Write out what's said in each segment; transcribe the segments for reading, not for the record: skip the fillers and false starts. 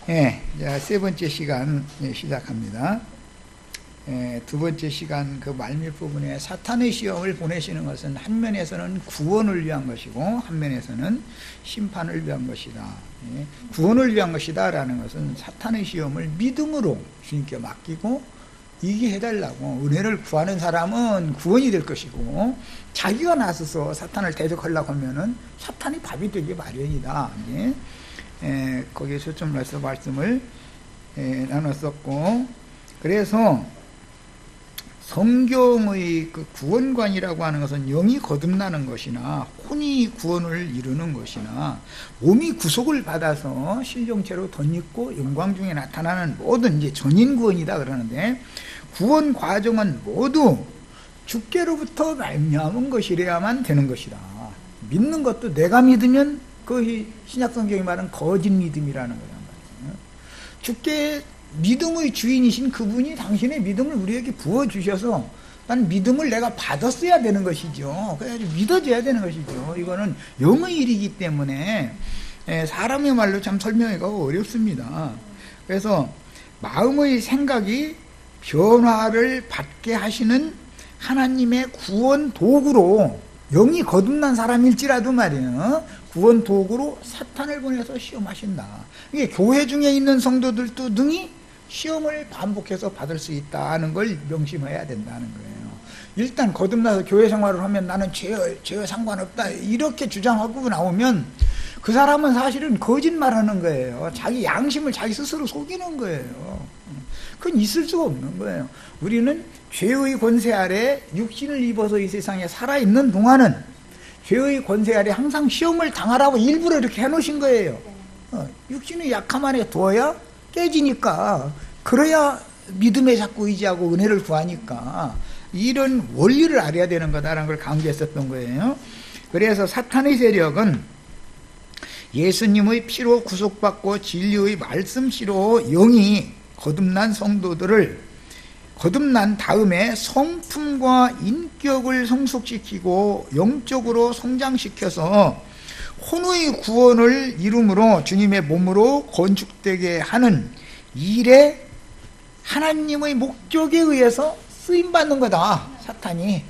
예, 자, 세 번째 시간 시작합니다. 두 번째 시간 그 말밀 부분에 사탄의 시험을 보내시는 것은 한 면에서는 구원을 위한 것이고 한 면에서는 심판을 위한 것이다. 예, 구원을 위한 것이다 라는 것은 사탄의 시험을 믿음으로 주님께 맡기고 이기해달라고, 은혜를 구하는 사람은 구원이 될 것이고 자기가 나서서 사탄을 대적하려고 하면은 사탄이 밥이 되기 마련이다. 예, 거기에 초점을 해서 말씀을 나눴었고, 그래서 성경의 그 구원관이라고 하는 것은 영이 거듭나는 것이나 혼이 구원을 이루는 것이나 몸이 구속을 받아서 신령체로 덧입고 영광 중에 나타나는 모든 이제 전인 구원이다 그러는데, 구원 과정은 모두 주께로부터 말미암은 것이래야만 되는 것이다. 믿는 것도 내가 믿으면 그 신약성경이 말하는 거짓 믿음이라는 거란 말이에요. 주께 믿음의 주인이신 그분이 당신의 믿음을 우리에게 부어주셔서 난 믿음을 내가 받았어야 되는 것이죠. 그래서 믿어줘야 되는 것이죠. 이거는 영의 일이기 때문에 사람의 말로 참 설명하기가 어렵습니다. 그래서 마음의 생각이 변화를 받게 하시는 하나님의 구원 도구로, 영이 거듭난 사람일지라도 말이에요, 구원 도구로 사탄을 보내서 시험하신다. 이게 교회 중에 있는 성도들도 능히 시험을 반복해서 받을 수 있다는 걸 명심해야 된다는 거예요. 일단 거듭나서 교회 생활을 하면 나는 죄와 상관없다 이렇게 주장하고 나오면 그 사람은 사실은 거짓말하는 거예요. 자기 양심을 자기 스스로 속이는 거예요. 그건 있을 수가 없는 거예요. 우리는 죄의 권세 아래 육신을 입어서 이 세상에 살아있는 동안은 죄의 권세 아래 항상 시험을 당하라고 일부러 이렇게 해놓으신 거예요. 육신의 약함 안에 두어야 깨지니까, 그래야 믿음에 자꾸 의지하고 은혜를 구하니까, 이런 원리를 알아야 되는 거다라는 걸 강조했었던 거예요. 그래서 사탄의 세력은 예수님의 피로 구속받고 진리의 말씀씨로 영이 거듭난 성도들을 거듭난 다음에 성품과 인격을 성숙시키고 영적으로 성장시켜서 혼의 구원을 이룸으로 주님의 몸으로 건축되게 하는 일에 하나님의 목적에 의해서 쓰임받는 거다, 사탄이.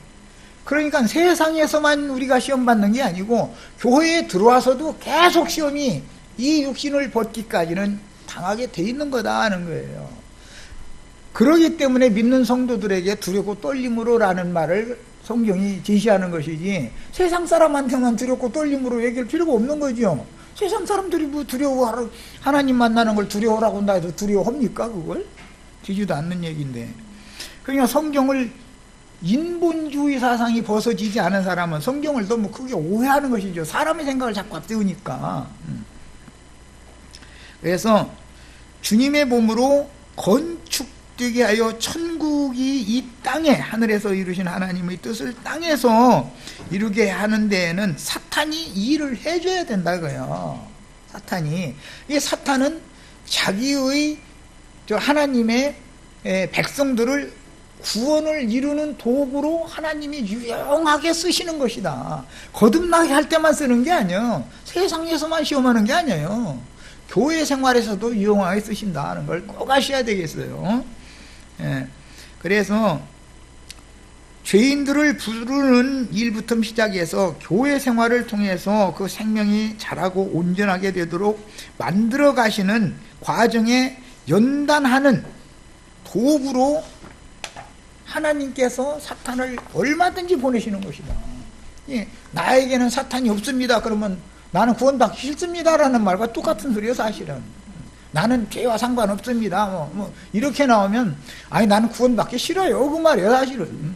그러니까 세상에서만 우리가 시험받는 게 아니고 교회에 들어와서도 계속 시험이 이 육신을 벗기까지는 당하게 돼 있는 거다 하는 거예요. 그러기 때문에 믿는 성도들에게 두렵고 떨림으로 라는 말을 성경이 제시하는 것이지, 세상 사람한테만 두렵고 떨림으로 얘기할 필요가 없는 거죠. 세상 사람들이 뭐 두려워하라, 하나님 만나는 걸 두려워라고 한다 해도 두려워합니까? 그걸? 되지도 않는 얘기인데. 그러니까 성경을, 인본주의 사상이 벗어지지 않은 사람은 성경을 너무 크게 오해하는 것이죠. 사람의 생각을 자꾸 앞세우니까. 그래서 주님의 몸으로 건축되게 하여 천국이 이 땅에, 하늘에서 이루신 하나님의 뜻을 땅에서 이루게 하는 데에는 사탄이 이 일을 해줘야 된다고요. 사탄이. 이 사탄은 자기의 하나님의 백성들을 구원을 이루는 도구로 하나님이 유용하게 쓰시는 것이다. 거듭나게 할 때만 쓰는 게 아니에요. 세상에서만 시험하는 게 아니에요. 교회 생활에서도 유용하게 쓰신다는 걸 꼭 아셔야 되겠어요. 그래서 죄인들을 부르는 일부터 시작해서 교회 생활을 통해서 그 생명이 자라고 온전하게 되도록 만들어 가시는 과정에 연단하는 도구로 하나님께서 사탄을 얼마든지 보내시는 것이다. 나에게는 사탄이 없습니다. 그러면 나는 구원받기 싫습니다라는 말과 똑같은 소리예요, 사실은. 나는 죄와 상관없습니다. 이렇게 나오면, 아니, 나는 구원받기 싫어요. 그 말이에요, 사실은.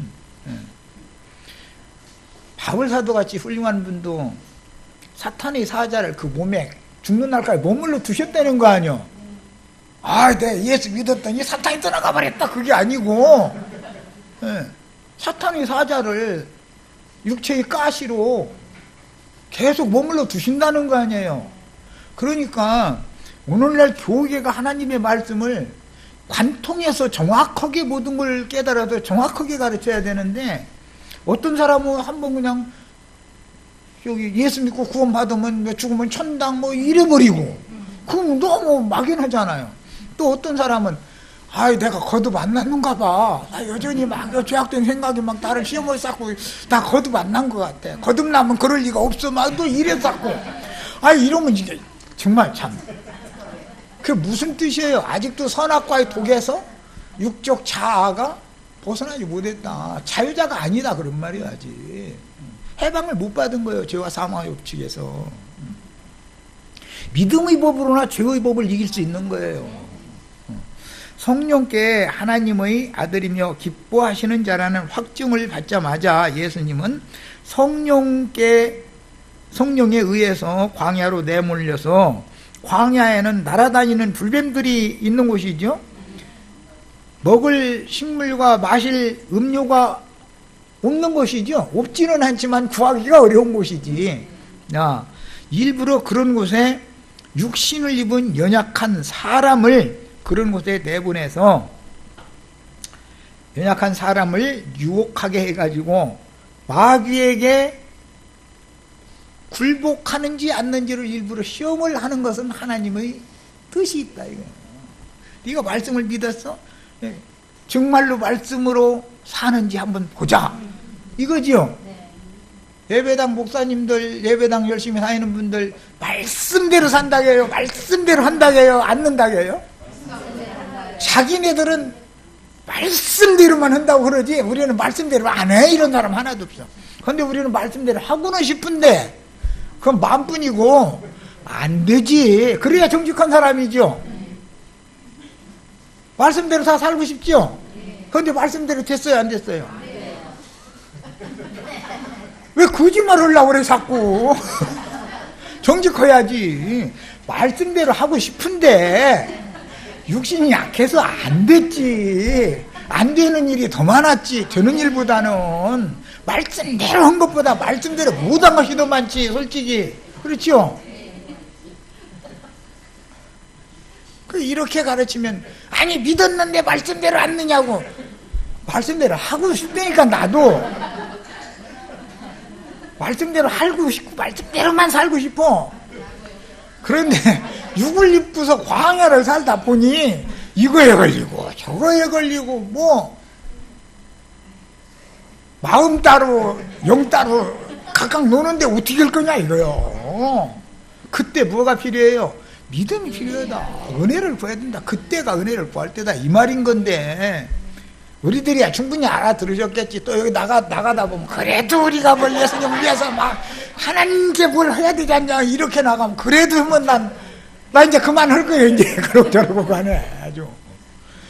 바울사도같이 훌륭한 분도 사탄의 사자를 그 몸에 죽는 날까지 머물러 두셨다는 거 아니요? 아, 내 예수 믿었더니 사탄이 떠나가 버렸다. 그게 아니고, 사탄의 사자를 육체의 가시로 계속 머물러 두신다는 거 아니에요. 그러니까 오늘날 교회가 하나님의 말씀을 관통해서 정확하게 모든 걸 깨달아서 정확하게 가르쳐야 되는데, 어떤 사람은 한번 그냥 여기 예수 믿고 구원 받으면 죽으면 천당 뭐 이래버리고, 그럼 너무 막연하잖아요. 또 어떤 사람은 아이 내가 거듭 안 났는가 봐. 나 여전히 막 죄악된 생각이 막 나를 시험을 쌓고 나 거듭 안 난 것 같아. 거듭 나면 그럴 리가 없어. 막 또 이래 쌓고. 아 이러면 이게 정말 참. 그게 무슨 뜻이에요? 아직도 선악과의 독에서 육적 자아가 벗어나지 못했다. 자유자가 아니다 그런 말이야 아직. 해방을 못 받은 거예요. 죄와 사망의 법칙에서. 믿음의 법으로나 죄의 법을 이길 수 있는 거예요. 성령께 하나님의 아들이며 기뻐하시는 자라는 확증을 받자마자 예수님은 성령에 의해서 광야로 내몰려서, 광야에는 날아다니는 불뱀들이 있는 곳이죠. 먹을 식물과 마실 음료가 없는 곳이죠. 없지는 않지만 구하기가 어려운 곳이지. 일부러 그런 곳에 육신을 입은 연약한 사람을 그런 곳에 내보내서 연약한 사람을 유혹하게 해가지고 마귀에게 굴복하는지 않는지를 일부러 시험을 하는 것은 하나님의 뜻이 있다 이거예요. 네가 말씀을 믿었어? 정말로 말씀으로 사는지 한번 보자 이거지요. 예배당 목사님들, 예배당 열심히 다니는 분들 말씀대로 산다고 해요? 말씀대로 한다고 해요? 않는다고 해요? 자기네들은 말씀대로만 한다고 그러지 우리는 말씀대로 안 해 이런 사람 하나도 없어. 그런데 우리는 말씀대로 하고는 싶은데 그건 마음뿐이고 안 되지. 그래야 정직한 사람이죠. 말씀대로 다 살고 싶죠. 그런데 말씀대로 됐어요 안 됐어요? 왜 거짓말 하려고 그래 자꾸. 정직해야지. 말씀대로 하고 싶은데 육신이 약해서 안 됐지. 안 되는 일이 더 많았지. 되는 일보다는 말씀대로 한 것보다 말씀대로 못한 것이 더 많지 솔직히. 그렇죠? 이렇게 가르치면 아니 믿었는데 말씀대로 안 느냐고. 말씀대로 하고 싶다니까 나도. 말씀대로 살고 싶고 말씀대로만 살고 싶어. 그런데 육을 입고서 광야를 살다 보니 이거에 걸리고 저거에 걸리고 뭐 마음 따로 영 따로 각각 노는데 어떻게 할 거냐 이거요. 그때 뭐가 필요해요? 믿음이 필요하다. 은혜를 구해야 된다. 그때가 은혜를 구할 때다 이 말인 건데 우리들이야 충분히 알아들으셨겠지. 또 여기 나가다 보면 그래도 우리가 뭘 예수님을 위해서 막 하나님께 뭘 해야 되지 않냐 이렇게 나가면 그래도 하면 나 이제 그만할 거예요 이제. 그러고 저러고 가네 아주.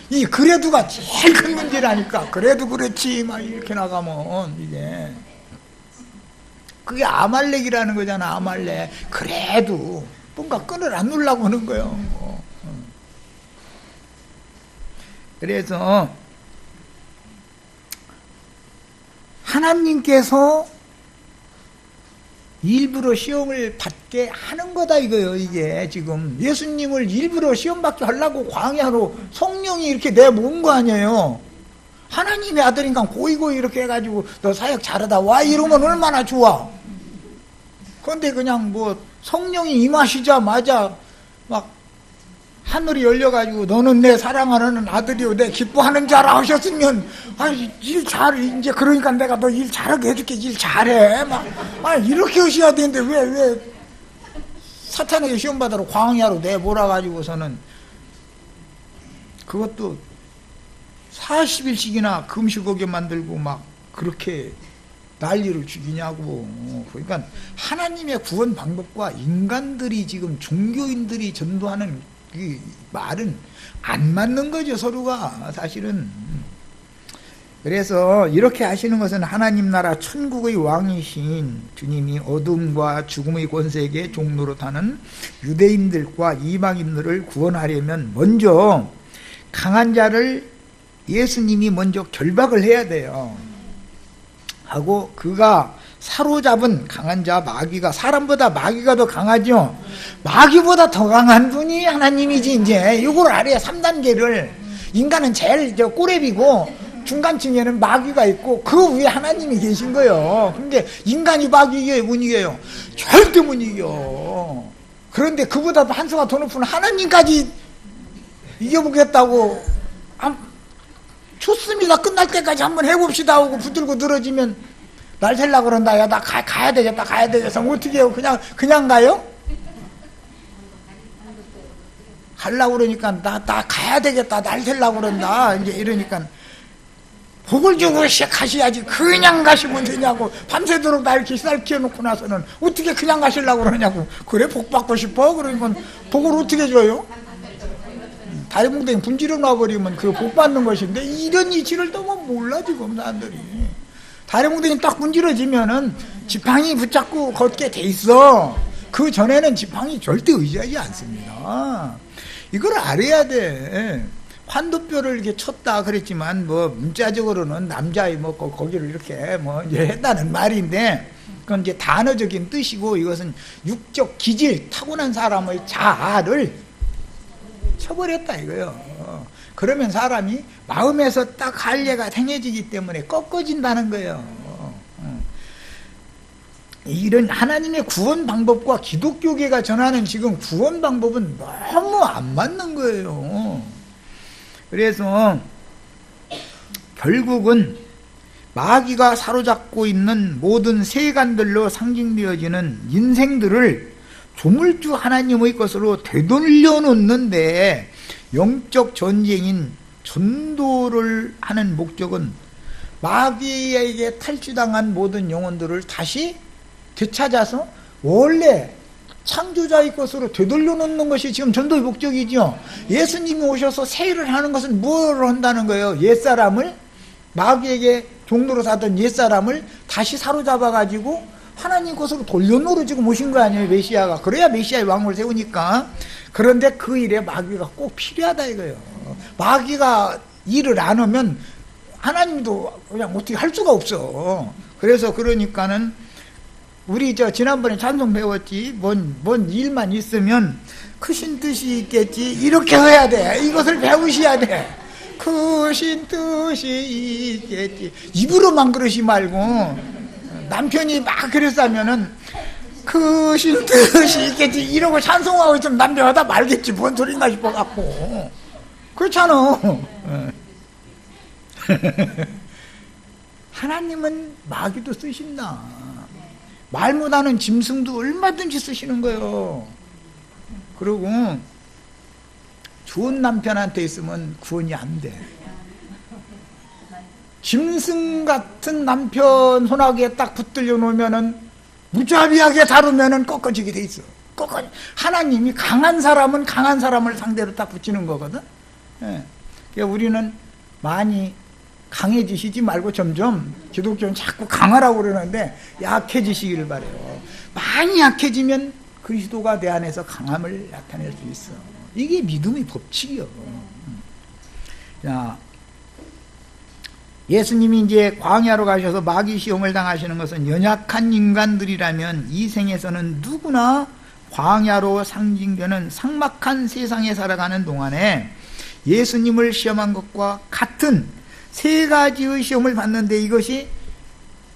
이 그래도가 제일 큰 문제라니까. 그래도 그렇지 막 이렇게 나가면 이게 그게 아말렉이라는 거잖아. 아말렉. 그래도 뭔가 끈을 안 놓으려고 하는 거예요. 그래서 하나님께서 일부러 시험을 받게 하는 거다 이거예요. 이게 지금 예수님을 일부러 시험 받게 하려고 광야로 성령이 이렇게 내모은 거 아니에요. 하나님의 아들인가 고이고이 이렇게 해가지고 너 사역 잘하다 와 이러면 얼마나 좋아. 그런데 그냥 뭐 성령이 임하시자마자 막 하늘이 열려가지고 너는 내 사랑하는 아들이요 내 기뻐하는 자라 하셨으면 일 잘해 이제. 그러니까 내가 너 일 잘하게 해줄게. 일 잘해 막 이렇게 하셔야 되는데 왜 사탄에게 시험 받으러 광야로 내몰아가지고서는 그것도 40일씩이나 금식하게 만들고 막 그렇게 난리를 죽이냐고. 그러니까 하나님의 구원 방법과 인간들이 지금 종교인들이 전도하는 그 말은 안 맞는 거죠 서로가 사실은. 그래서 이렇게 하시는 것은 하나님 나라 천국의 왕이신 주님이 어둠과 죽음의 권세에게 종노릇하는 유대인들과 이방인들을 구원하려면 먼저 강한 자를 예수님이 먼저 결박을 해야 돼요. 하고 그가 사로잡은 강한 자 마귀가, 사람보다 마귀가 더 강하죠. 마귀보다 더 강한 분이 하나님이지. 이제 이걸 알아야 3단계를. 인간은 제일 꼬레비고 중간층에는 마귀가 있고 그 위에 하나님이 계신 거예요. 근데 인간이 마귀 이겨요 못 이겨요? 절대 못 이겨. 그런데 그보다도 한 수가 더 높은 하나님까지 이겨보겠다고, 좋습니다. 끝날 때까지 한번 해봅시다 하고 붙들고 늘어지면 날 셀라 그런다. 야, 나 가야 되겠다. 어떻게 해요? 그냥 가요? 가려고 그러니까 나 가야 되겠다. 날 셀라고 그런다. 이제 이러니까 복을 주고 가셔야지. 그냥 가시면 되냐고. 밤새도록 나 이렇게 쌀 키워놓고 나서는 어떻게 그냥 가시려고 그러냐고. 그래, 복 받고 싶어? 그러면 복을 어떻게 줘요? 다리뭉댕이 분지러 놔버리면 그 복 받는 것인데, 이런 이치를 너무 몰라 지금 사람들이. 다리뭉댕이 딱 분지러지면은 지팡이 붙잡고 걷게 돼 있어. 그 전에는 지팡이 절대 의지하지 않습니다. 이걸 알아야 돼. 환도뼈를 이렇게 쳤다 그랬지만, 뭐 문자적으로는 남자의 뭐 거기를 이렇게 뭐 이제 했다는 말인데, 그건 이제 단어적인 뜻이고, 이것은 육적 기질, 타고난 사람의 자아를 쳐버렸다 이거요. 그러면 사람이 마음에서 딱 할례가 생겨지기 때문에 꺾어진다는 거예요. 이런 하나님의 구원 방법과 기독교계가 전하는 지금 구원 방법은 너무 안 맞는 거예요. 그래서 결국은 마귀가 사로잡고 있는 모든 세간들로 상징되어지는 인생들을 조물주 하나님의 것으로 되돌려 놓는데, 영적 전쟁인 전도를 하는 목적은 마귀에게 탈취당한 모든 영혼들을 다시 되찾아서 원래 창조자의 것으로 되돌려 놓는 것이 지금 전도의 목적이죠. 예수님이 오셔서 세일을 하는 것은 뭘 한다는 거예요? 옛사람을, 마귀에게 종로로 사던 옛사람을 다시 사로잡아 가지고 하나님 것으로 돌려놓으러 지금 오신 거 아니에요, 메시아가. 그래야 메시아의 왕을 세우니까. 그런데 그 일에 마귀가 꼭 필요하다 이거예요. 마귀가 일을 안 하면 하나님도 그냥 어떻게 할 수가 없어. 그래서 그러니까는 우리 지난번에 찬송 배웠지, 뭔 일만 있으면 크신 뜻이 있겠지, 이렇게 해야 돼. 이것을 배우셔야 돼. 크신 뜻이 있겠지. 입으로만 그러시 말고, 남편이 막 그랬다면은 크신 뜻이 있겠지 이러고 찬송하고 있으면 남편 하다 말겠지. 뭔 소린가 싶어갖고. 그렇잖아. 하나님은 마귀도 쓰신다. 말 못하는 짐승도 얼마든지 쓰시는 거예요. 그리고 좋은 남편한테 있으면 구원이 안 돼. 짐승 같은 남편 손아귀에 딱 붙들려 놓으면은, 무자비하게 다루면은 꺾어지게 돼 있어. 하나님이 강한 사람은 강한 사람을 상대로 딱 붙이는 거거든. 예. 그러니까 우리는 많이 강해지시지 말고 점점, 기독교는 자꾸 강하라고 그러는데 약해지시기를 바래요. 많이 약해지면 그리스도가 내 안에서 강함을 나타낼 수 있어. 이게 믿음의 법칙이요. 자, 예수님이 이제 광야로 가셔서 마귀 시험을 당하시는 것은 연약한 인간들이라면 이 생에서는 누구나 광야로 상징되는 삭막한 세상에 살아가는 동안에 예수님을 시험한 것과 같은 세 가지의 시험을 받는데, 이것이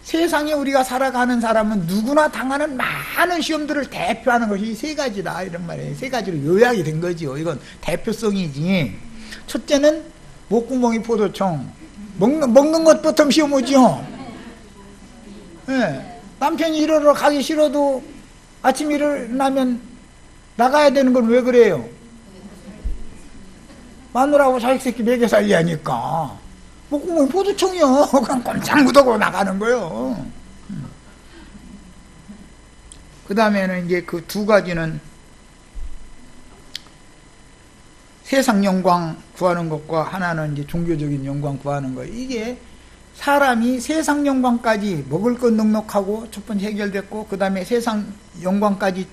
세상에 우리가 살아가는 사람은 누구나 당하는 많은 시험들을 대표하는 것이 세 가지다 이런 말이에요. 세 가지로 요약이 된 거지요. 이건 대표성이지. 첫째는 목구멍이 포도청, 먹는 것부터 시험 오지요. 예. 남편이 일하러 가기 싫어도 아침 일어나면 나가야 되는 건 왜 그래요? 마누라하고 자식 새끼 먹여 살려니까. 목구멍이 포도청이요. 그냥 꼼짝 못하고 나가는 거요. 그 다음에는 이제 그 두 가지는 세상 영광 구하는 것과, 하나는 이제 종교적인 영광 구하는 거. 이게 사람이 세상 영광까지 먹을 것 넉넉하고 첫 번째 해결됐고, 그 다음에 세상 영광까지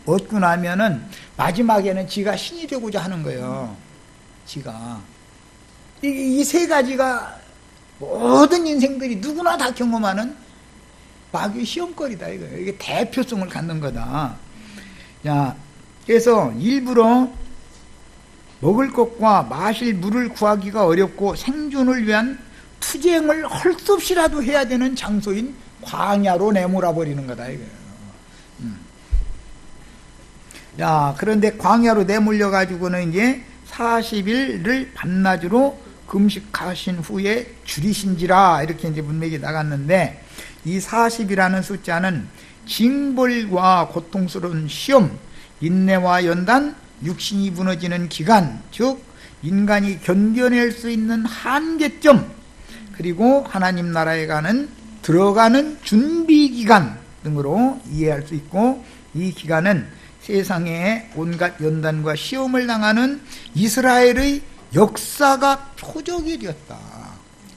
얻고 나면은 마지막에는 지가 신이 되고자 하는 거예요. 지가. 이 세 가지가 모든 인생들이 누구나 다 경험하는 마귀의 시험거리다 이거예요. 이게 대표성을 갖는 거다. 자, 그래서 일부러 먹을 것과 마실 물을 구하기가 어렵고 생존을 위한 투쟁을 할 수 없이라도 해야 되는 장소인 광야로 내몰아 버리는 거다 이거예요. 자, 그런데 광야로 내몰려 가지고는 이제 40일을 밤낮으로 금식하신 후에 줄이신지라 이렇게 이제 문맥이 나갔는데, 이 40이라는 숫자는 징벌과 고통스러운 시험, 인내와 연단, 육신이 무너지는 기간, 즉 인간이 견뎌낼 수 있는 한계점, 그리고 하나님 나라에 들어가는 준비 기간 등으로 이해할 수 있고, 이 기간은 세상에 온갖 연단과 시험을 당하는 이스라엘의 역사가 표적이 되었다.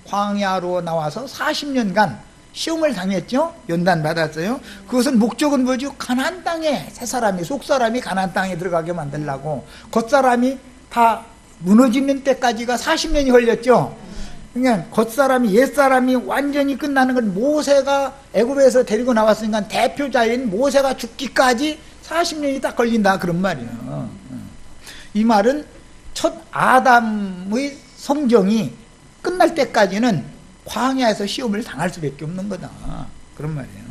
광야로 나와서 40년간 시험을 당했죠. 연단 받았어요. 그것은 목적은 뭐죠? 가나안 땅에 속사람이 가나안 땅에 들어가게 만들려고, 겉사람이 다 무너지는 때까지가 40년이 걸렸죠. 그러니까 겉사람이 옛사람이 완전히 끝나는 건 모세가 애굽에서 데리고 나왔으니까 대표자인 모세가 죽기까지 40년이 딱 걸린다, 그런 말이에요. 이 말은 첫 아담의 성정이 끝날 때까지는 광야에서 시험을 당할 수밖에 없는 거다, 그런 말이에요.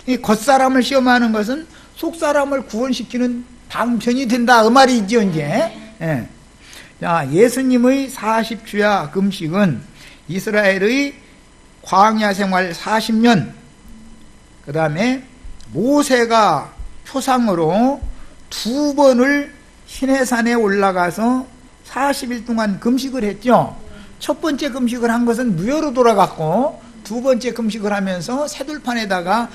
이 겉사람을 시험하는 것은 속사람을 구원시키는 방편이 된다, 그 말이죠, 이제. 예. 자, 예수님의 40주야 금식은 이스라엘의 광야 생활 40년, 그 다음에 모세가 표상으로 2번을 시내산에 올라가서 40일 동안 금식을 했죠. 첫 번째 금식을 한 것은 무효로 돌아갔고, 두 번째 금식을 하면서 새돌판에다가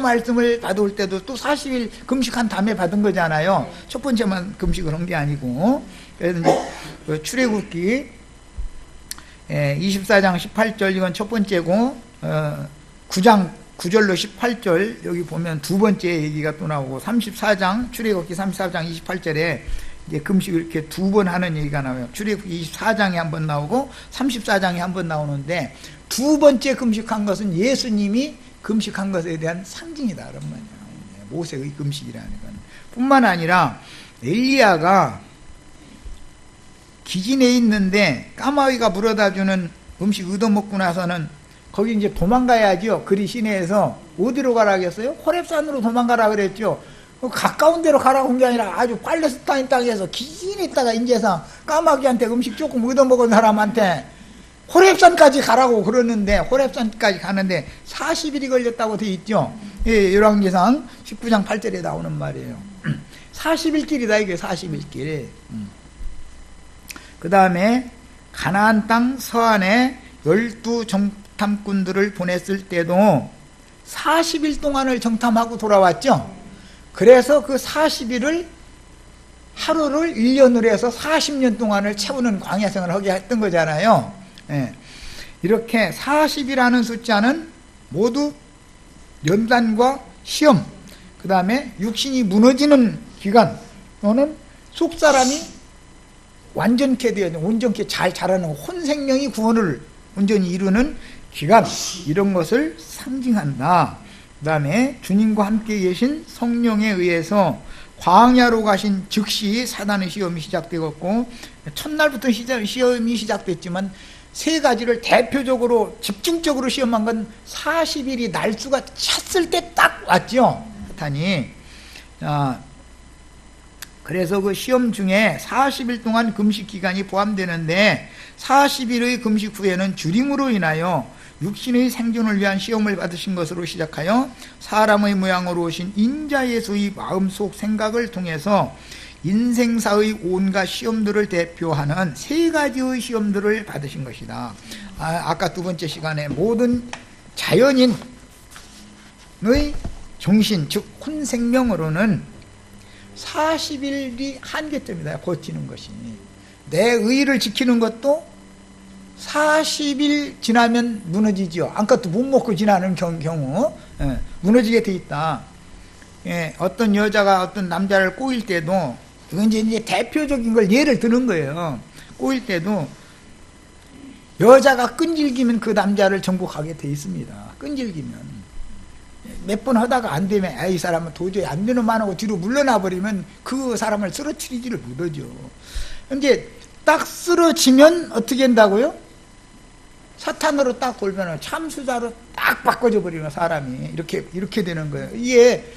말씀을 받아올 때도 또 40일 금식한 다음에 받은 거잖아요. 첫 번째만 금식을 한 게 아니고. 그래서 이제 출애굽기 24장 18절, 이건 첫 번째고, 9장 9절로 18절, 여기 보면 두 번째 얘기가 또 나오고, 34장, 출애굽기 34장 28절에 이제 금식을 이렇게 2번 하는 얘기가 나와요. 출애굽기 24장에 한 번 나오고 34장에 한 번 나오는데, 두 번째 금식한 것은 예수님이 금식한 것에 대한 상징이다, 그런 말이에요. 모세의 금식이라는 건. 뿐만 아니라 엘리야가 기진에 있는데 까마귀가 물어다 주는 음식 얻어먹고 나서는 거기 이제 도망가야죠. 그리 시내에서 어디로 가라겠어요? 호렙산으로 도망가라 그랬죠. 가까운 데로 가라고 한 게 아니라 아주 팔레스타인 땅에서 기진에 있다가 인제서 까마귀한테 음식 조금 얻어먹은 사람한테 호렙산까지 가라고 그러는데, 호렙산까지 가는데 40일이 걸렸다고 되어 있죠. 예, 열왕기상 19장 8절에 나오는 말이에요. 40일 길이다, 이게 40일 길. 그 다음에 가나안 땅 서안에 12 정탐꾼들을 보냈을 때도 40일 동안을 정탐하고 돌아왔죠. 그래서 그 40일을 하루를 1년으로 해서 40년 동안을 채우는 광야생활을 하게 했던 거잖아요. 예. 이렇게 40이라는 숫자는 모두 연단과 시험, 그 다음에 육신이 무너지는 기간, 또는 속사람이 완전케 되어 온전케 잘 자라는 혼생명이 구원을 온전히 이루는 기간, 이런 것을 상징한다. 그 다음에 주님과 함께 계신 성령에 의해서 광야로 가신 즉시 사단의 시험이 시작되었고, 첫날부터 시험이 시작됐지만 세 가지를 대표적으로 집중적으로 시험한 건 40일이 날수가 찼을 때 딱 왔죠, 사탄이. 그래서 그 시험 중에 40일 동안 금식 기간이 포함되는데, 40일의 금식 후에는 주림으로 인하여 육신의 생존을 위한 시험을 받으신 것으로 시작하여 사람의 모양으로 오신 인자 예수의 마음속 생각을 통해서 인생사의 온갖 시험들을 대표하는 세 가지의 시험들을 받으신 것이다. 아까 두 번째 시간에 모든 자연인의 정신, 즉 혼생명으로는 40일이 한계점이다, 버티는 것이. 내 의의를 지키는 것도 40일 지나면 무너지죠. 아무것도 못 먹고 지나는 경우 무너지게 돼 있다. 어떤 여자가 어떤 남자를 꼬일 때도, 이건 이제 대표적인 걸 예를 드는 거예요. 꼬일 때도 여자가 끈질기면 그 남자를 정복하게 돼 있습니다. 끈질기면. 몇 번 하다가 안 되면, 이 사람은 도저히 안 되는 만 하고 뒤로 물러나 버리면 그 사람을 쓰러뜨리지를 못하죠. 근데 딱 쓰러지면 어떻게 한다고요? 사탄으로 딱 돌면 참수자로 딱 바꿔져 버리는 사람이 이렇게 되는 거예요. 이게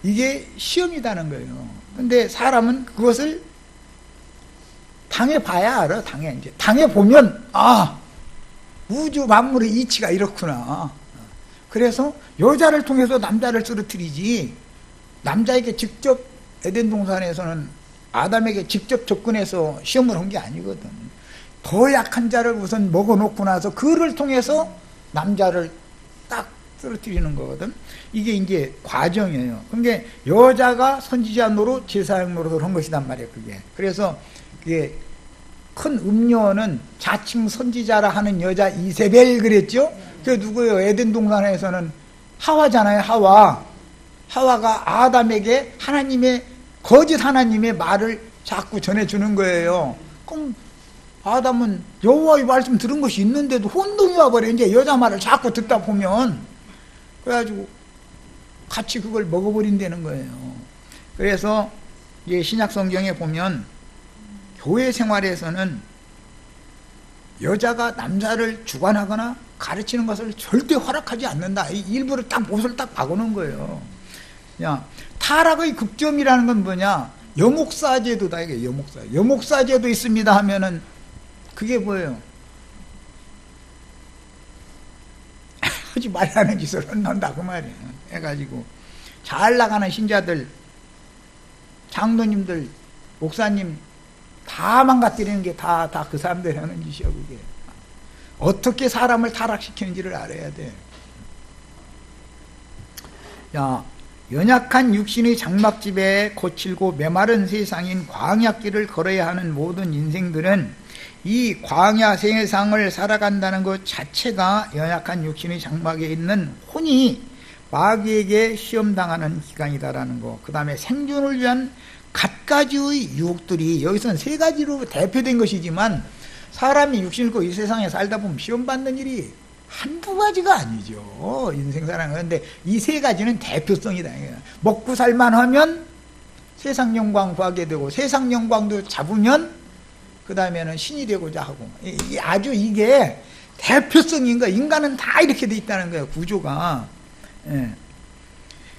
이게 시험이라는 거예요. 근데 사람은 그것을 당해봐야 알아. 이제 당해보면 우주 만물의 이치가 이렇구나. 그래서 여자를 통해서 남자를 쓰러뜨리지, 남자에게 직접 에덴 동산에서는 아담에게 직접 접근해서 시험을 한 게 아니거든. 더 약한 자를 우선 먹어놓고 나서 그를 통해서 남자를 딱 쓰러뜨리는 거거든. 이게 이제 과정이에요. 그게 여자가 선지자 노릇, 제사장 노릇을 한 것이단 말이에요, 그게. 그래서 그게 큰 음녀는 자칭 선지자라 하는 여자 이세벨 그랬죠? 그게 누구예요? 에덴 동산에서는 하와잖아요, 하와. 하와가 아담에게 거짓 하나님의 말을 자꾸 전해주는 거예요. 그럼 아담은 여호와의 말씀 들은 것이 있는데도 혼동이 와버려. 이제 여자 말을 자꾸 듣다 보면. 그래가지고 같이 그걸 먹어버린다는 거예요. 그래서 이제 신약 성경에 보면 교회 생활에서는 여자가 남자를 주관하거나 가르치는 것을 절대 허락하지 않는다. 일부러 딱 옷을 딱 박아놓은 거예요. 타락의 극점이라는 건 뭐냐? 여목사제도다. 이게 여목사제도 있습니다 하면은 그게 뭐예요? 하지 말라는 짓을 한다 그 말이에요. 해가지고 잘 나가는 신자들, 장로님들, 목사님 다 망가뜨리는 게 다 그 사람들이 하는 짓이야. 그게 어떻게 사람을 타락시키는지를 알아야 돼. 연약한 육신의 장막집에 거칠고 메마른 세상인 광야길을 걸어야 하는 모든 인생들은 이 광야 세상을 살아간다는 것 자체가 연약한 육신의 장막에 있는 혼이 마귀에게 시험당하는 기간이다라는 거. 그 다음에 생존을 위한 갖가지의 유혹들이 여기서는 세 가지로 대표된 것이지만, 사람이 육신을 입고 이 세상에 살다 보면 시험받는 일이 한두 가지가 아니죠. 인생사라는 건데 이 세 가지는 대표성이다. 먹고 살만 하면 세상 영광 구하게 되고, 세상 영광도 잡으면 그 다음에는 신이 되고자 하고, 아주 이게 대표성인 거예요. 인간은 다 이렇게 돼 있다는 거예요, 구조가.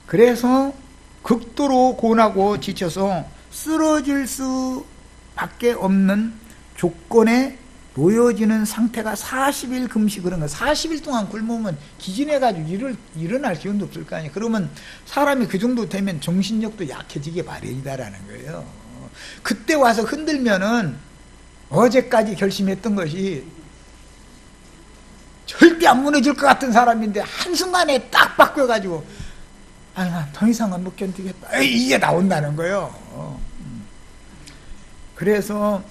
그래서 극도로 고나고 지쳐서 쓰러질 수밖에 없는 조건에 놓여지는 상태가 40일 금식을 한 거예요. 40일 동안 굶으면 기진해가지고 일어날 기운도 없을 거 아니에요. 그러면 사람이 그 정도 되면 정신력도 약해지게 마련이다라는 거예요. 그때 와서 흔들면은 어제까지 결심했던 것이 절대 안 무너질 것 같은 사람인데 한순간에 딱 바뀌어가지고 더 이상은 못 견디겠다, 이게 나온다는 거예요. 그래서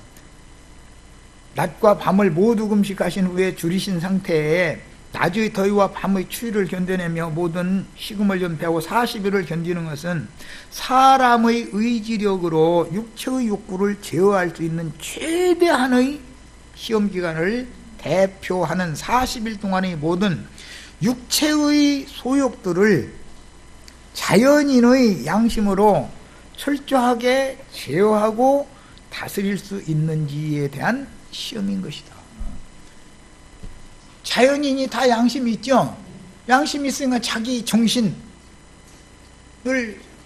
낮과 밤을 모두 금식하신 후에 줄이신 상태에 낮의 더위와 밤의 추위를 견뎌내며 모든 식음을 연패하고 40일을 견디는 것은 사람의 의지력으로 육체의 욕구를 제어할 수 있는 최대한의 시험기간을 대표하는 40일 동안의 모든 육체의 소욕들을 자연인의 양심으로 철저하게 제어하고 다스릴 수 있는지에 대한 시험인 것이다. 자연인이 다 양심이 있죠. 양심이 있으니까 자기 정신을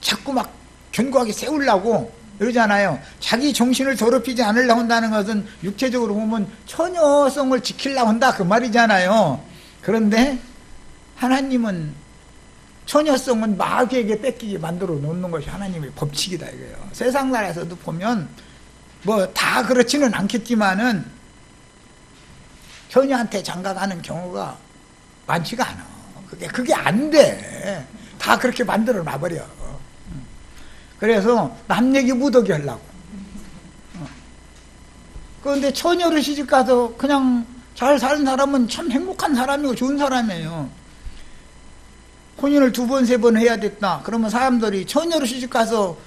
자꾸 막 견고하게 세우려고 그러잖아요. 자기 정신을 더럽히지 않으려고 한다는 것은 육체적으로 보면 처녀성을 지키려고 한다 그 말이잖아요. 그런데 하나님은 처녀성은 마귀에게 뺏기게 만들어 놓는 것이 하나님의 법칙이다 이거예요. 세상 나라에서도 보면 뭐 다 그렇지는 않겠지만은 처녀한테 장가가는 경우가 많지가 않아. 그게 안 돼. 다 그렇게 만들어 놔버려. 그래서 남 얘기 무더기 하려고. 그런데 처녀를 시집가서 그냥 잘 사는 사람은 참 행복한 사람이고 좋은 사람이에요. 혼인을 2번, 3번 해야 됐다. 그러면 사람들이 처녀로 시집가서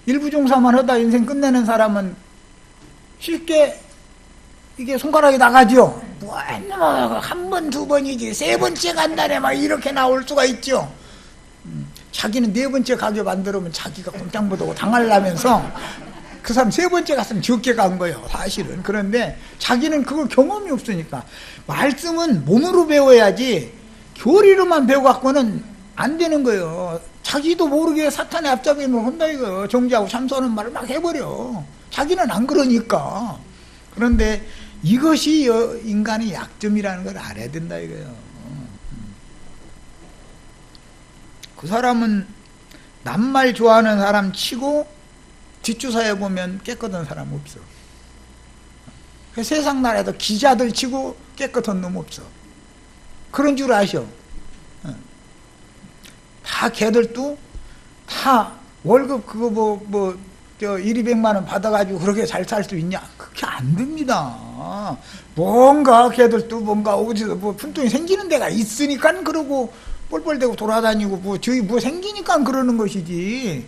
일부종사만 하다 인생 끝내는 사람은 쉽게 이게 손가락이 나가죠. 뭐, 한 번, 2번이지 3번째 간다네 막 이렇게 나올 수가 있죠. 자기는 4번째 가게 만들면 자기가 꼼짝 못하고 당하려면서 그 사람 3번째 갔으면 적게 간 거예요 사실은. 그런데 자기는 그거 경험이 없으니까. 말씀은 몸으로 배워야지 교리로만 배워갖고는 안 되는 거예요. 자기도 모르게 사탄의 앞잡이를 한다 이거예요. 정죄하고 참소하는 말을 막 해버려. 자기는 안 그러니까. 그런데 이것이 인간의 약점이라는 걸 알아야 된다 이거예요. 그 사람은 남말 좋아하는 사람 치고 뒷주사에 보면 깨끗한 사람 없어. 세상 나라에도 기자들 치고 깨끗한 놈 없어. 그런 줄 아셔. 다 걔들도 다 월급 그거 저 1,200만 원 받아가지고 그렇게 잘 살 수 있냐? 그렇게 안 됩니다. 뭔가 걔들도 뭔가 어디서 뭐 푼돈이 생기는 데가 있으니까 그러고 뻘뻘대고 돌아다니고 뭐 저기 뭐 생기니까 그러는 것이지.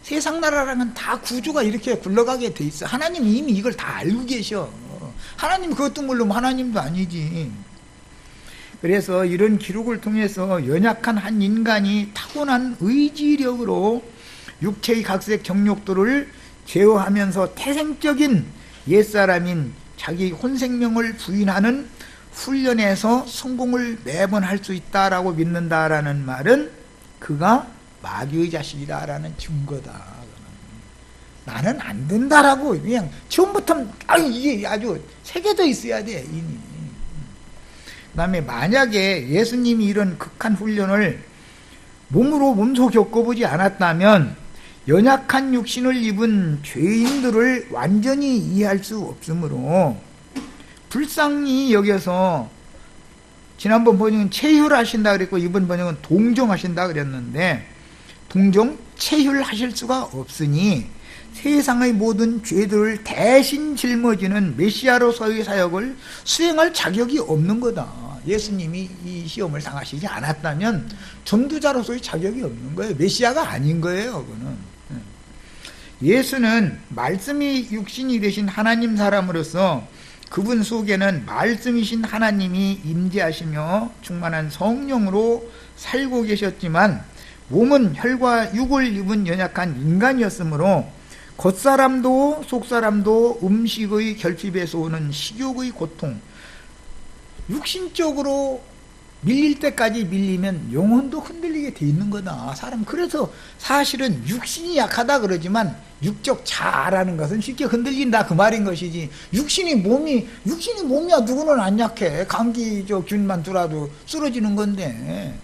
세상 나라랑은 다 구조가 이렇게 굴러가게 돼 있어. 하나님이 이미 이걸 다 알고 계셔. 하나님 그것도 모르면 하나님도 아니지. 그래서 이런 기록을 통해서 연약한 한 인간이 타고난 의지력으로 육체의 각색 정욕들을 제어하면서 태생적인 옛사람인 자기 혼생명을 부인하는 훈련에서 성공을 매번 할 수 있다라고 믿는다라는 말은 그가 마귀의 자식이다라는 증거다. 나는 안 된다라고 그냥 처음부터 이게 아주 새겨져 있어야 돼 이미. 그 다음에 만약에 예수님이 이런 극한 훈련을 몸소 겪어보지 않았다면 연약한 육신을 입은 죄인들을 완전히 이해할 수 없으므로 불쌍히 여겨서 지난번 번역은 체휼하신다 그랬고 이번 번역은 동정하신다 그랬는데 동정, 체휼하실 수가 없으니 세상의 모든 죄들을 대신 짊어지는 메시아로서의 사역을 수행할 자격이 없는 거다. 예수님이 이 시험을 당하시지 않았다면 전도자로서의 자격이 없는 거예요. 메시아가 아닌 거예요. 그거는. 예수는 말씀이 육신이 되신 하나님 사람으로서 그분 속에는 말씀이신 하나님이 임재하시며 충만한 성령으로 살고 계셨지만 몸은 혈과 육을 입은 연약한 인간이었으므로 겉사람도 속사람도 음식의 결핍에서 오는 식욕의 고통, 육신적으로 밀릴 때까지 밀리면 영혼도 흔들리게 돼 있는 거다. 사람 그래서 사실은 육신이 약하다 그러지만 육적 자라는 것은 쉽게 흔들린다 그 말인 것이지. 육신이 몸이야 누구는 안 약해. 감기적 균만 들어도 쓰러지는 건데.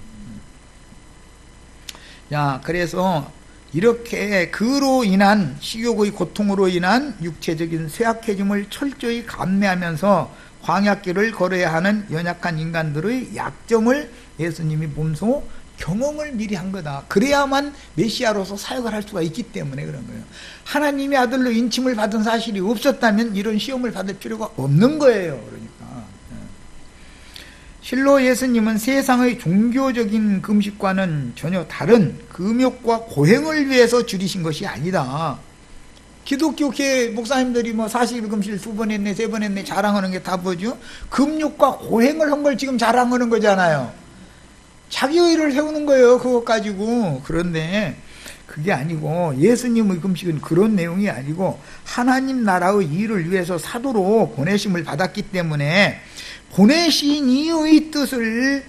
자, 그래서 이렇게 그로 인한 식욕의 고통으로 인한 육체적인 쇠약해짐을 철저히 감내하면서 광야길을 걸어야 하는 연약한 인간들의 약점을 예수님이 몸소 경험을 미리 한 거다. 그래야만 메시아로서 사역을 할 수가 있기 때문에 그런 거예요. 하나님의 아들로 인침을 받은 사실이 없었다면 이런 시험을 받을 필요가 없는 거예요. 그러니까 실로 예수님은 세상의 종교적인 금식과는 전혀 다른 금욕과 고행을 위해서 줄이신 것이 아니다. 기독교계 목사님들이 뭐 40일 금식을 2번 했네 3번 했네 자랑하는 게 다 뭐죠? 금욕과 고행을 한 걸 지금 자랑하는 거잖아요. 자기 의를 세우는 거예요 그것 가지고. 그런데 그게 아니고 예수님의 금식은 그런 내용이 아니고 하나님 나라의 일을 위해서 사도로 보내심을 받았기 때문에 보내신 이의 뜻을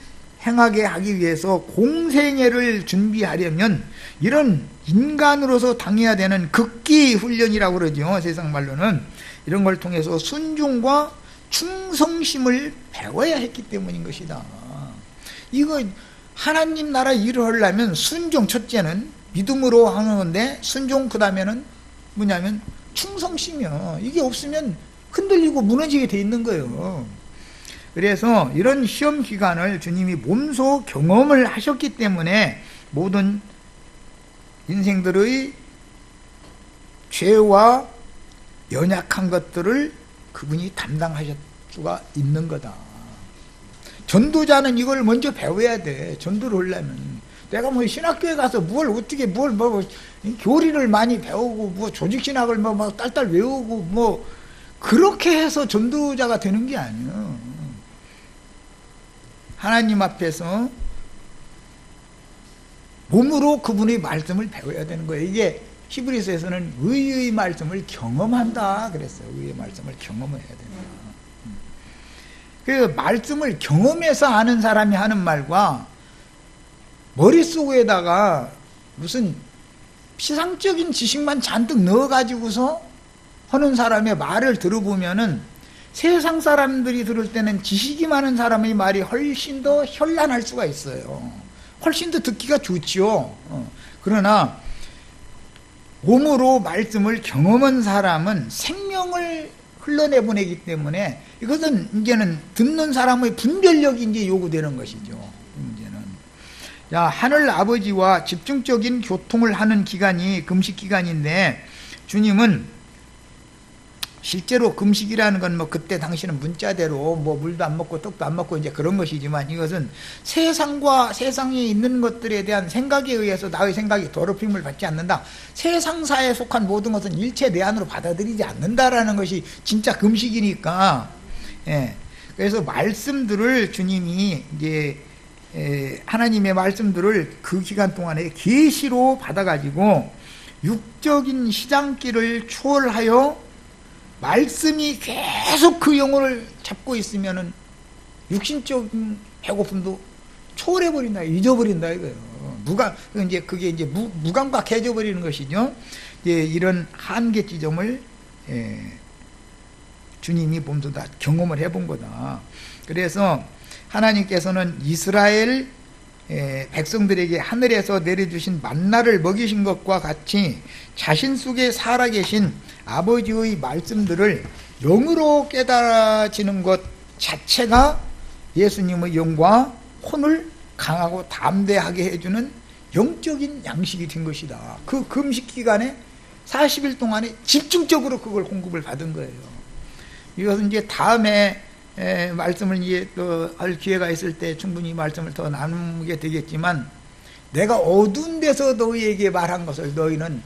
행하게 하기 위해서 공생애를 준비하려면 이런 인간으로서 당해야 되는 극기 훈련이라고 그러죠. 세상 말로는. 이런 걸 통해서 순종과 충성심을 배워야 했기 때문인 것이다. 이거 하나님 나라 일을 하려면 순종 첫째는 믿음으로 하는 건데 순종 그 다음에는 뭐냐면 충성심이요. 이게 없으면 흔들리고 무너지게 돼 있는 거예요. 그래서 이런 시험 기간을 주님이 몸소 경험을 하셨기 때문에 모든 인생들의 죄와 연약한 것들을 그분이 담당하실 수가 있는 거다. 전도자는 이걸 먼저 배워야 돼. 전도를 하려면. 내가 뭐 신학교에 가서 교리를 많이 배우고 뭐 조직신학을 막 딸딸 외우고 뭐 그렇게 해서 전도자가 되는 게 아니에요. 하나님 앞에서 몸으로 그분의 말씀을 배워야 되는 거예요. 이게 히브리서에서는 의의 말씀을 경험한다 그랬어요. 의의 말씀을 경험해야 된다. 그래서 말씀을 경험해서 아는 사람이 하는 말과 머릿속에다가 무슨 피상적인 지식만 잔뜩 넣어가지고서 하는 사람의 말을 들어보면은 세상 사람들이 들을 때는 지식이 많은 사람의 말이 훨씬 더 현란할 수가 있어요. 훨씬 더 듣기가 좋지요. 그러나 몸으로 말씀을 경험한 사람은 생명을 흘러내보내기 때문에 이것은 이제는 듣는 사람의 분별력이 이제 요구되는 것이죠. 문제는. 자, 하늘 아버지와 집중적인 교통을 하는 기간이 금식 기간인데, 주님은 실제로 금식이라는 건 뭐 그때 당시는 문자대로 뭐 물도 안 먹고 떡도 안 먹고 이제 그런 것이지만, 이것은 세상과 세상에 있는 것들에 대한 생각에 의해서 나의 생각이 더럽힘을 받지 않는다. 세상사에 속한 모든 것은 일체 내 안으로 받아들이지 않는다라는 것이 진짜 금식이니까. 예. 그래서 말씀들을 주님이 이제 하나님의 말씀들을 그 기간 동안에 계시로 받아가지고 육적인 시장길을 초월하여 말씀이 계속 그 영혼을 잡고 있으면은 육신적인 배고픔도 초월해버린다, 잊어버린다 이거예요. 그게 이제 무감각해져 버리는 것이죠. 이런 한계 지점을 주님이 몸소 다 경험을 해본 거다. 그래서 하나님께서는 이스라엘 백성들에게 하늘에서 내려주신 만나를 먹이신 것과 같이 자신 속에 살아계신 아버지의 말씀들을 영으로 깨달아지는 것 자체가 예수님의 영과 혼을 강하고 담대하게 해주는 영적인 양식이 된 것이다. 그 금식 기간에 40일 동안에 집중적으로 그걸 공급을 받은 거예요. 이것은 이제 다음에 말씀을 이제 또 할 기회가 있을 때 충분히 말씀을 더 나누게 되겠지만, 내가 어두운 데서 너희에게 말한 것을 너희는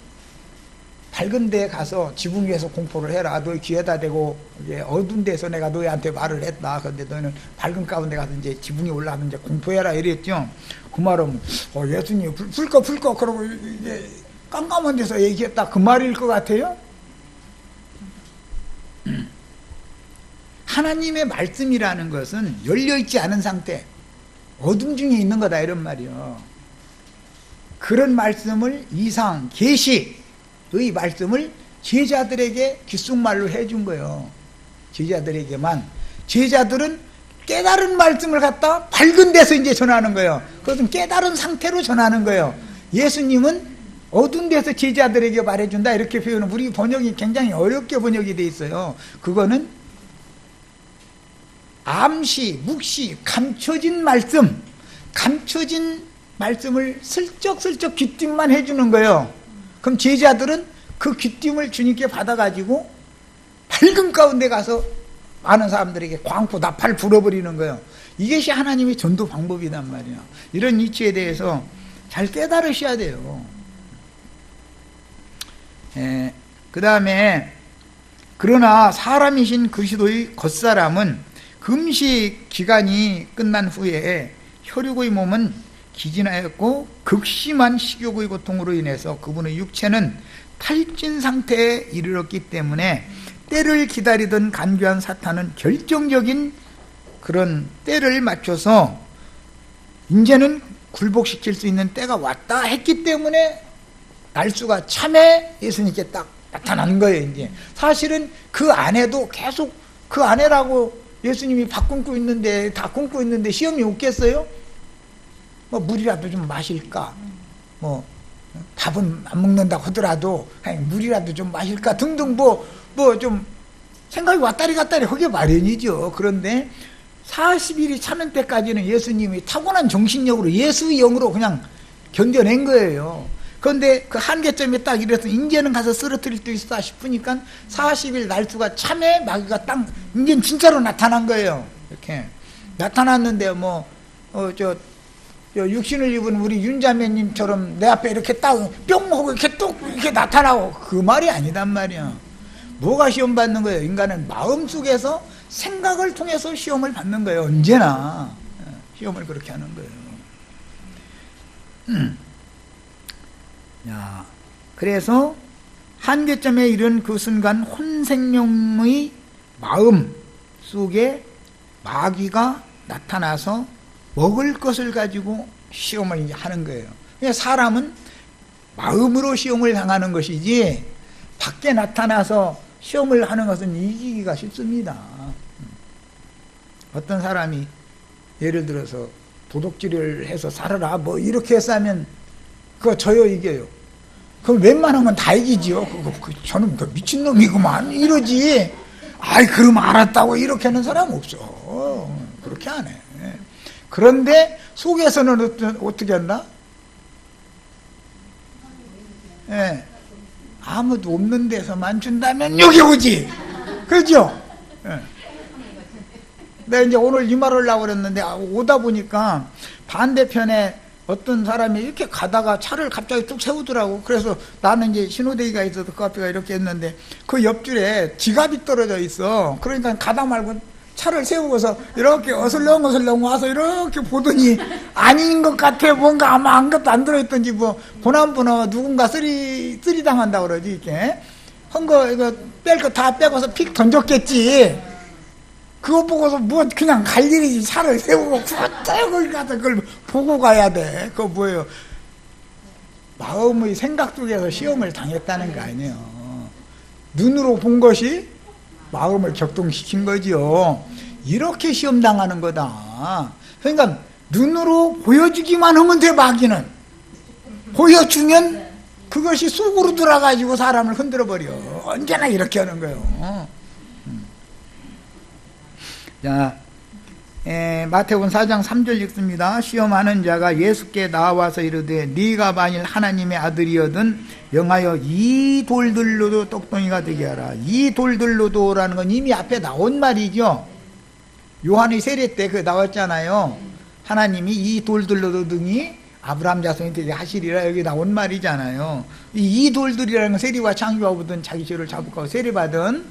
밝은 데에 가서 지붕 위에서 공포를 해라. 너희 귀에다 대고 이제 어두운 데서 내가 너희한테 말을 했다. 그런데 너희는 밝은 가운데 가서 이제 지붕이 올라가면 이제 공포해라 이랬죠. 그 말은 예수님 불 꺼 그러고 이제 깜깜한 데서 얘기했다 그 말일 것 같아요. 하나님의 말씀이라는 것은 열려있지 않은 상태, 어둠 중에 있는 거다 이런 말이요. 그런 말씀을 이상 계시의 말씀을 제자들에게 귓속말로 해준 거예요. 제자들에게만. 제자들은 깨달은 말씀을 갖다 밝은 데서 이제 전하는 거예요. 그것은 깨달은 상태로 전하는 거예요. 예수님은 어두운 데서 제자들에게 말해준다 이렇게 표현은, 우리 번역이 굉장히 어렵게 번역이 돼 있어요. 그거는 암시, 묵시, 감춰진 말씀을 슬쩍슬쩍 귀띔만 해주는 거예요. 그럼 제자들은 그 귀띔을 주님께 받아가지고 밝은 가운데 가서 많은 사람들에게 광포 나팔 불어버리는 거예요. 이것이 하나님의 전도 방법이란 말이야. 이런 이치에 대해서 잘 깨달으셔야 돼요. 그 다음에 그러나 사람이신 그리스도의 겉사람은 금식 기간이 끝난 후에 혈육의 몸은 기진하였고 극심한 식욕의 고통으로 인해서 그분의 육체는 탈진 상태에 이르렀기 때문에 때를 기다리던 간교한 사탄은 결정적인 그런 때를 맞춰서 이제는 굴복시킬 수 있는 때가 왔다 했기 때문에 날수가 참에 예수님께 딱 나타난 거예요. 이제 사실은 그 안에도 계속 그 안에라고 예수님이 밥 굶고 있는데, 다 굶고 있는데 시험이 없겠어요? 뭐 물이라도 좀 마실까? 뭐 밥은 안 먹는다고 하더라도 물이라도 좀 마실까? 등등 뭐 좀 생각이 왔다리 갔다리 하게 마련이죠. 그런데 40일이 차는 때까지는 예수님이 타고난 정신력으로 예수의 영으로 그냥 견뎌낸 거예요. 그런데 그 한계점에 딱 이래서 이제는 가서 쓰러뜨릴 수 있다 싶으니까 40일 날수가 참에 마귀가 딱 이제는 진짜로 나타난 거예요. 이렇게 나타났는데 저 육신을 입은 우리 윤자매님처럼 내 앞에 이렇게 딱 뿅 하고 이렇게 뚝 이렇게 나타나고 그 말이 아니단 말이야. 뭐가 시험 받는 거예요? 인간은 마음속에서 생각을 통해서 시험을 받는 거예요. 언제나 시험을 그렇게 하는 거예요. 야, 그래서 한계점에 이른 그 순간 혼생명의 마음 속에 마귀가 나타나서 먹을 것을 가지고 시험을 이제 하는 거예요. 그러니까 사람은 마음으로 시험을 당하는 것이지 밖에 나타나서 시험을 하는 것은 이기기가 쉽습니다. 어떤 사람이 예를 들어서 도둑질을 해서 살아라 뭐 이렇게 해서 하면 그거 저요 이겨요. 그럼 웬만하면 다 이기지요. 저는 그 미친놈이구만 이러지. 아이 그럼 알았다고 이렇게 하는 사람 없어. 그렇게 안 해. 그런데 속에서는 어떻게 한다? 예. 아무도 없는 데서만 준다면 여기 오지. 그렇죠? 예. 내가 이제 오늘 이 말을 하려고 그랬는데 오다 보니까 반대편에 어떤 사람이 이렇게 가다가 차를 갑자기 뚝 세우더라고. 그래서 나는 이제 신호대기가 있어서 그 앞에가 이렇게 했는데 그 옆줄에 지갑이 떨어져 있어. 그러니까 가다 말고 차를 세우고서 이렇게 어슬렁어슬렁 와서 이렇게 보더니 아닌 것 같아. 뭔가 아마 아무것도 안 들어있던지 뭐 보나보나 누군가 쓰리 당한다고 그러지. 이렇게 한 거 이거 뺄 거 다 빼고서 픽 던졌겠지. 그거 보고서 뭐 그냥 갈 일이지. 차를 세우고 그걸 가서 그걸 보고 가야 돼. 그거 뭐예요? 마음의 생각 속에서 시험을 당했다는 거 아니에요. 눈으로 본 것이 마음을 격동시킨 거지요. 이렇게 시험 당하는 거다. 그러니까 눈으로 보여주기만 하면 돼. 마귀는 보여주면 그것이 속으로 들어가지고 사람을 흔들어 버려. 언제나 이렇게 하는 거예요. 자, 마태복음 4장 3절 읽습니다. 시험하는 자가 예수께 나와서 이르되 네가 만일 하나님의 아들이거든 영하여 이 돌들로도 떡덩이가 되게 하라. 이 돌들로도라는 건 이미 앞에 나온 말이죠. 요한의 세례 때 그 나왔잖아요. 하나님이 이 돌들로도 등이 아브라함 자손이 되게 하시리라. 여기 나온 말이잖아요. 이 돌들이라는 건 세리와 창조와 보던 자기 죄를 자복하고 세례받은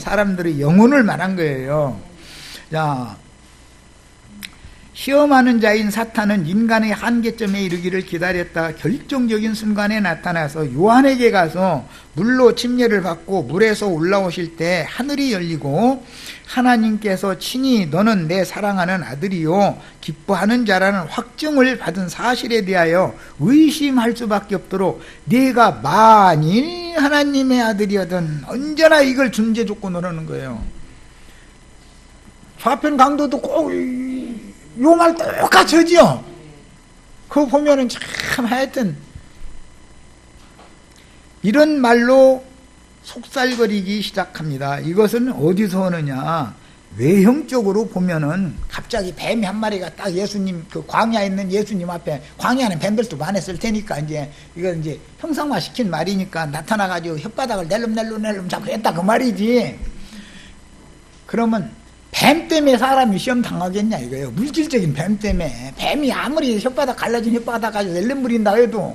사람들의 영혼을 말한 거예요. 자, 시험하는 자인 사탄은 인간의 한계점에 이르기를 기다렸다 결정적인 순간에 나타나서 요한에게 가서 물로 침례를 받고 물에서 올라오실 때 하늘이 열리고 하나님께서 친히 너는 내 사랑하는 아들이요 기뻐하는 자라는 확증을 받은 사실에 대하여 의심할 수밖에 없도록 네가 만일 하나님의 아들이거든 언제나 이걸 전제 조건으로 하는 거예요. 좌편 강도도 꼭 요 말 똑같이 하죠. 그거 보면은 참 하여튼 이런 말로 속살거리기 시작합니다. 이것은 어디서 오느냐? 외형적으로 보면은 갑자기 뱀이 한 마리가 딱 예수님 그 광야에 있는 예수님 앞에 광야는 뱀들도 많았을 테니까 이제 이거 이제 형상화 시킨 말이니까 나타나가지고 혓바닥을 낼름낼름 자꾸 했다 그 말이지. 그러면 뱀 때문에 사람이 시험 당하겠냐 이거예요. 물질적인 뱀 때문에. 뱀이 아무리 혓바닥 갈라진 혓바닥 가지고 낼름부린다 해도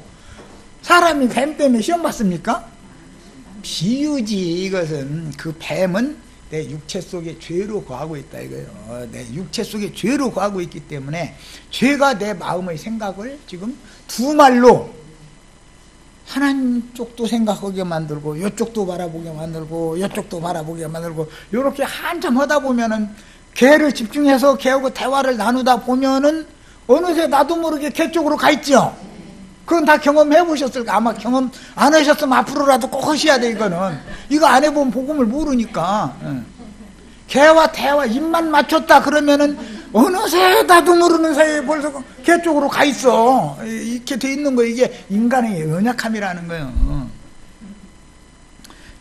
사람이 뱀 때문에 시험 받습니까? 비유지. 이것은 그 뱀은 내 육체 속에 죄로 거하고 있다 이거예요. 내 육체 속에 죄로 거하고 있기 때문에 죄가 내 마음의 생각을 지금 두 말로 하나님 쪽도 생각하게 만들고 이쪽도 바라보게 만들고 이쪽도 바라보게 만들고 이렇게 한참 하다 보면은 걔를 집중해서 걔하고 대화를 나누다 보면은 어느새 나도 모르게 걔 쪽으로 가 있죠. 그건 다 경험해 보셨을까? 아마 경험 안 하셨으면 앞으로라도 꼭 하셔야 돼. 이거는 이거 안 해보면 복음을 모르니까. 걔와 대화 입만 맞췄다 그러면은 어느새 나도 모르는 사이에 벌써 걔 쪽으로 가 있어. 이렇게 돼 있는 거 이게 인간의 연약함이라는 거예요.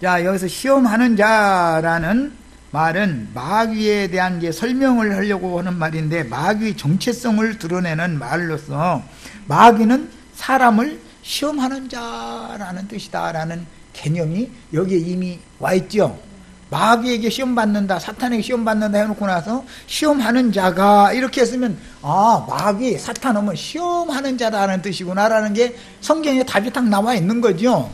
자, 여기서 시험하는 자라는 말은 마귀에 대한 이제 설명을 하려고 하는 말인데 마귀의 정체성을 드러내는 말로서 마귀는 사람을 시험하는 자라는 뜻이다라는 개념이 여기에 이미 와 있죠. 마귀에게 시험받는다, 사탄에게 시험받는다 해놓고 나서 시험하는 자가 이렇게 했으면 아, 마귀, 사탄 오면 시험하는 자라는 뜻이구나라는 게 성경에 답이 딱 나와 있는 거죠.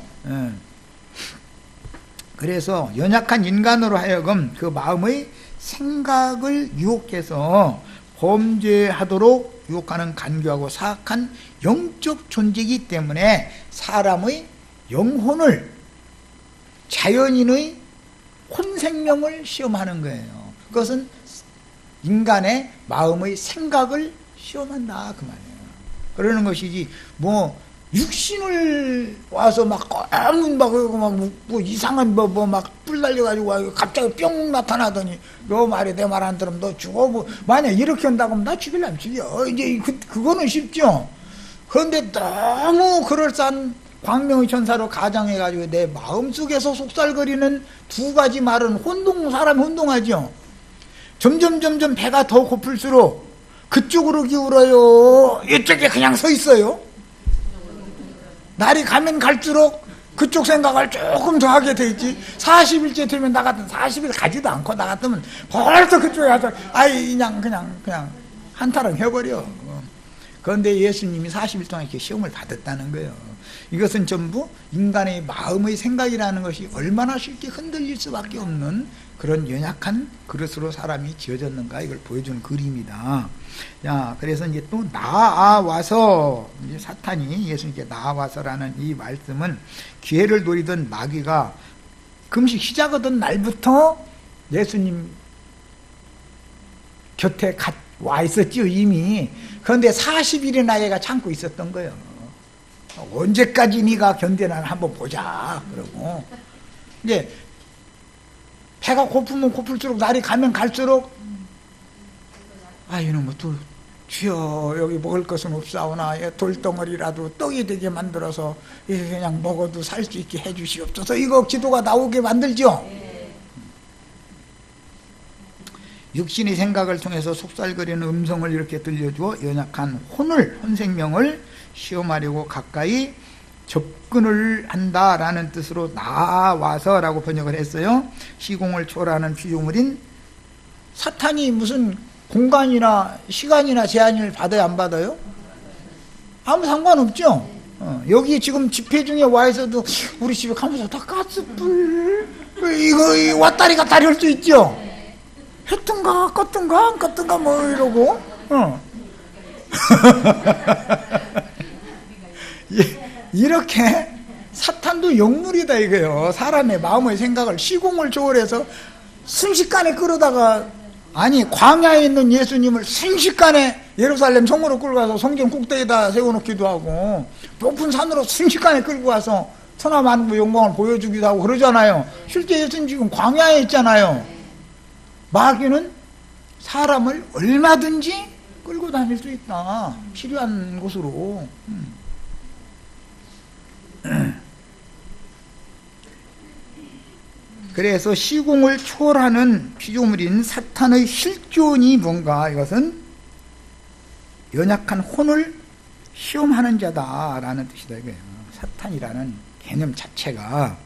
그래서 연약한 인간으로 하여금 그 마음의 생각을 유혹해서 범죄하도록 유혹하는 간교하고 사악한 영적 존재이기 때문에 사람의 영혼을 자연인의 혼생명을 시험하는 거예요. 그것은 인간의 마음의 생각을 시험한다 그 말이에요. 그러는 것이지 뭐 육신을 와서 막 검은 뭐 이상한 막 뿔 날려가지고 갑자기 뿅 나타나더니 너 말에 내 말 안 들으면 너 죽어. 뭐 만약 이렇게 한다고 하면 나 죽이려면 죽여. 이제 그거는 쉽죠. 그런데 너무 그럴싸한 광명의 천사로 가장해가지고 내 마음속에서 속살거리는 두 가지 말은 사람이 혼동하죠. 점점 배가 더 고플수록 그쪽으로 기울어요, 이쪽에 그냥 서 있어요. 날이 가면 갈수록 그쪽 생각을 조금 더 하게 돼 있지. 40일째 되면 나 같은 40일 가지도 않고 나 같으면 벌써 그쪽에 가서 그냥 한타령 해버려. 그런데 예수님이 40일 동안 이렇게 시험을 받았다는 거예요. 이것은 전부 인간의 마음의 생각이라는 것이 얼마나 쉽게 흔들릴 수밖에 없는 그런 연약한 그릇으로 사람이 지어졌는가 이걸 보여주는 그림이다. 자, 그래서 이제 또 나아와서, 이제 사탄이 예수님께 나아와서라는 이 말씀은 기회를 노리던 마귀가 금식 시작하던 날부터 예수님 곁에 와 있었죠, 이미. 그런데 40일이나 얘가 참고 있었던 거예요. 언제까지 네가 견디나 한번 보자. 그러고 이제 배가 고프면 고플수록 날이 가면 갈수록 이놈 주여 여기 먹을 것은 없사오나 돌덩어리라도 떡이 되게 만들어서 그냥 먹어도 살 수 있게 해주시옵소서. 이거 기도가 나오게 만들죠. 육신의 생각을 통해서 속살거리는 음성을 이렇게 들려주어 연약한 혼생명을 시험하려고 가까이 접근을 한다라는 뜻으로 나와서라고 번역을 했어요. 시공을 초월하는 피조물인 사탄이 무슨 공간이나 시간이나 제한을 받아요, 안 받아요? 아무 상관없죠. 여기 지금 집회 중에 와 있어도 우리 집에 가면서 다 가스불 이거 왔다리 갔다리 할 수 있죠. 했던가 껐던가 안 껐던가 뭐 이러고 이렇게 사탄도 영물이다 이거예요. 사람의 마음의 생각을 시공을 초월해서 순식간에 끌어다가 광야에 있는 예수님을 순식간에 예루살렘 성으로 끌고 가서 성전 꼭대기에다 세워놓기도 하고 높은 산으로 순식간에 끌고 가서 천하만국 영광을 보여주기도 하고 그러잖아요. 실제 예수님 지금 광야에 있잖아요. 마귀는 사람을 얼마든지 끌고 다닐 수 있다. 필요한 곳으로. 그래서 시공을 초월하는 피조물인 사탄의 실존이 뭔가, 이것은 연약한 혼을 시험하는 자다라는 뜻이다 이거예요. 사탄이라는 개념 자체가.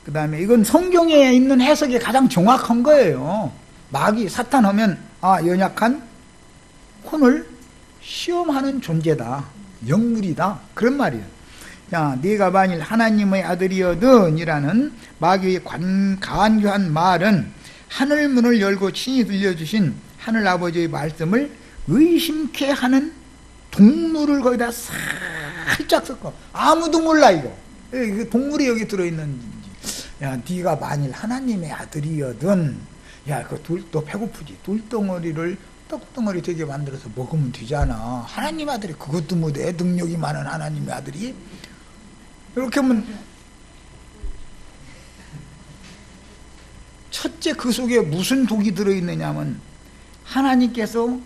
그 다음에 이건 성경에 있는 해석이 가장 정확한 거예요. 마귀, 사탄 하면 연약한 혼을 시험하는 존재다, 영물이다, 그런 말이에요. 자, 네가 만일 하나님의 아들이거든 이라는 마귀의 간교한 말은 하늘문을 열고 친히 들려주신 하늘아버지의 말씀을 의심케 하는 동물을 거기다 살짝 섞어. 아무도 몰라 이거 동물이 여기 들어있는지. 야, 네가 만일 하나님의 아들이거든, 야, 너 배고프지? 돌덩어리를 떡덩어리 되게 만들어서 먹으면 되잖아. 하나님 아들이 그것도 못해? 능력이 많은 하나님의 아들이? 이렇게 하면 첫째, 그 속에 무슨 독이 들어있느냐면 하나님께서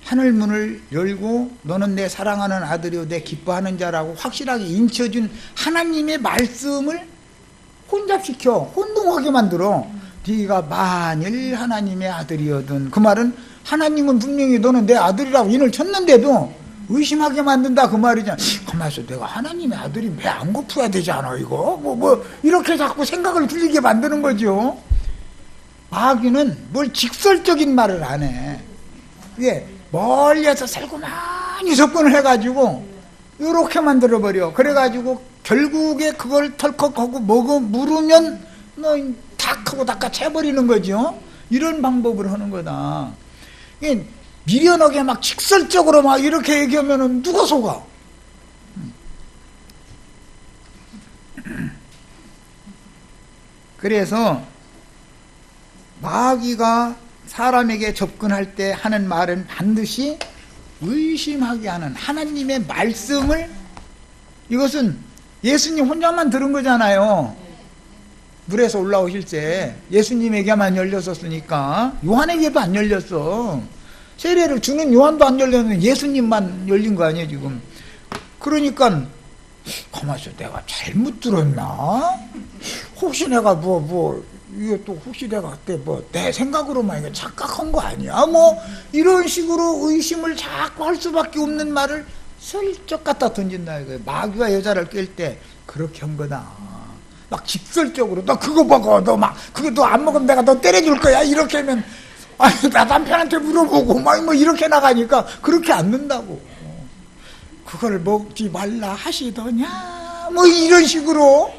하늘문을 열고 너는 내 사랑하는 아들이요 내 기뻐하는 자라고 확실하게 인쳐준 하나님의 말씀을 혼잡시켜 혼동하게 만들어. 네가 만일 하나님의 아들이거든, 그 말은 하나님은 분명히 너는 내 아들이라고 인을 쳤는데도 의심하게 만든다 그 말이잖아. 가만있어, 내가 하나님의 아들이 배 안 고프야 되지 않아 이거? 이렇게 자꾸 생각을 들리게 만드는 거죠. 마귀는 뭘 직설적인 말을 안 해. 이게 멀리에서 살고만이 접근을 해가지고 이렇게 만들어버려. 그래가지고 결국에 그걸 털컥하고 물으면 탁 하고 닦아채버리는 거죠. 이런 방법을 하는 거다. 미련하게 막 직설적으로 막 이렇게 얘기하면 누가 속아? 그래서 마귀가 사람에게 접근할 때 하는 말은 반드시 의심하게 하는 하나님의 말씀을, 이것은 예수님 혼자만 들은 거잖아요. 물에서 올라오실 때 예수님에게만 열렸었으니까 요한에게도 안 열렸어. 세례를 주는 요한도 안 열렸는데 예수님만 열린 거 아니에요 지금. 그러니까 가만있어, 내가 잘못 들었나? 혹시 내가 이게 또 혹시 내가 그때 내 생각으로만 이거 착각한 거 아니야? 이런 식으로 의심을 자꾸 할 수밖에 없는 말을 슬쩍 갖다 던진다 이거예요. 마귀가 여자를 깰 때 그렇게 한 거다. 막 직설적으로 너 그거 먹어, 너 그거 너 안 먹으면 내가 너 때려줄 거야, 이렇게 하면 나 남편한테 물어보고 이렇게 나가니까 그렇게 안 된다고. 그걸 먹지 말라 하시더냐 이런 식으로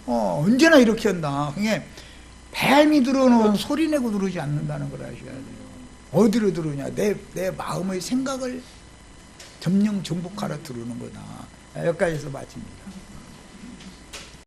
언제나 이렇게 한다. 그게 뱀이 들어오는 소리 내고 들어오지 않는다는 걸 아셔야 돼요. 어디로 들어오냐, 내 마음의 생각을 점령 정복하러 들어오는 거다. 여기까지서 마칩니다.